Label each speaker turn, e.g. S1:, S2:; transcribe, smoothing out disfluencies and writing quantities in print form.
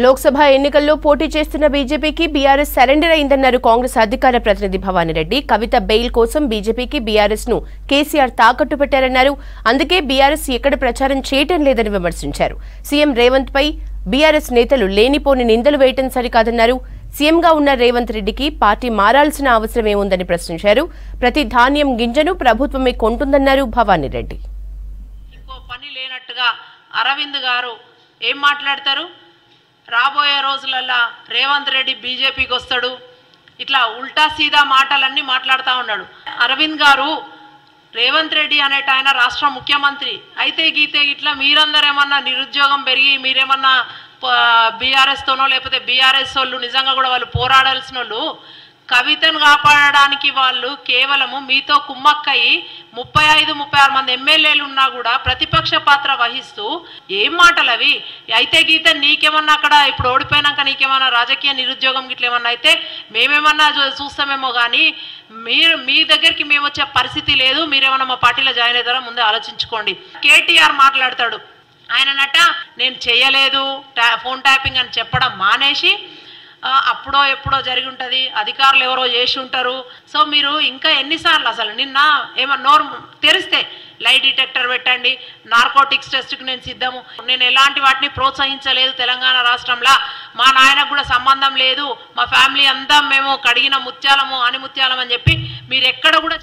S1: లోక్సభ ఎన్నికల్లో పోటీ చేస్తున్న బీజేపీకి బీఆర్ఎస్ సరెండర్ అయిందన్నారు కాంగ్రెస్ అధికార ప్రతినిధి భవానీ రెడ్డి. కవిత బెయిల్ కోసం బీజేపీకి బీఆర్ఎస్ ను కేసీఆర్ తాకట్టు పెట్టారన్నారు. అందుకే బీఆర్ఎస్ ఎక్కడ ప్రచారం చేయటం లేదని విమర్శించారు. సీఎం రేవంత్ పై బీఆర్ఎస్ నేతలు లేనిపోని నిందలు వేయటం సరికాదన్నారు. సీఎంగా ఉన్న రేవంత్ రెడ్డికి పార్టీ మారాల్సిన అవసరం ఏముందని ప్రశ్నించారు. ప్రతి ధాన్యం గింజను ప్రభుత్వమే కొంటుందన్నారు భవానీ రెడ్డి.
S2: అరవింద్ గారు ఏం మాట్లాడతారు? రాబోయే రోజులల్లా రేవంత్ రెడ్డి బీజేపీకి వస్తాడు, ఇట్లా ఉల్టా సీదా మాటలన్నీ మాట్లాడుతూ ఉన్నాడు. అరవింద్ గారు, రేవంత్ రెడ్డి అనేట ఆయన రాష్ట్ర ముఖ్యమంత్రి అయితే గీతే ఇట్లా మీరందరూ ఏమన్నా నిరుద్యోగం పెరిగి మీరేమన్నా బీఆర్ఎస్తోనో లేకపోతే బీఆర్ఎస్ వాళ్ళు నిజంగా కూడా వాళ్ళు పోరాడాల్సిన వాళ్ళు కవితను కాపాడడానికి వాళ్ళు కేవలము మీతో కుమ్మక్కయి 35-36 మంది ఎమ్మెల్యేలు ఉన్నా కూడా ప్రతిపక్ష పాత్ర వహిస్తూ ఏం మాటలు అవి? అయితే గీత నీకేమన్నా అక్కడ ఇప్పుడు ఓడిపోయినాక నీకేమన్నా రాజకీయ నిరుద్యోగం గిట్ల ఏమన్నా అయితే మేమేమన్నా చూస్తామేమో కానీ మీ దగ్గరికి మేము వచ్చే పరిస్థితి లేదు. మీరేమన్నా మా పార్టీలో జాయిన్ అవుతారో ముందే ఆలోచించుకోండి. కేటీఆర్ మాట్లాడతాడు, ఆయననట నేను చేయలేదు ఫోన్ ట్యాపింగ్ అని చెప్పడం మానేసి అప్పుడో ఎప్పుడో జరిగి ఉంటుంది, అధికారులు ఎవరో చేసి ఉంటారు. సో మీరు ఇంకా ఎన్నిసార్లు అసలు నిన్న ఏమన్నా నోరు తెరిస్తే లైట్ డిటెక్టర్ పెట్టండి, నార్కోటిక్స్ టెస్ట్కి నేను సిద్ధము, నేను ఎలాంటి వాటిని ప్రోత్సహించలేదు తెలంగాణ రాష్ట్రంలో, మా నాయనకు కూడా సంబంధం లేదు, మా ఫ్యామిలీ అంతా మేము కడిగిన ముత్యాలము అని ముత్యాలం అని చెప్పి మీరు ఎక్కడ కూడా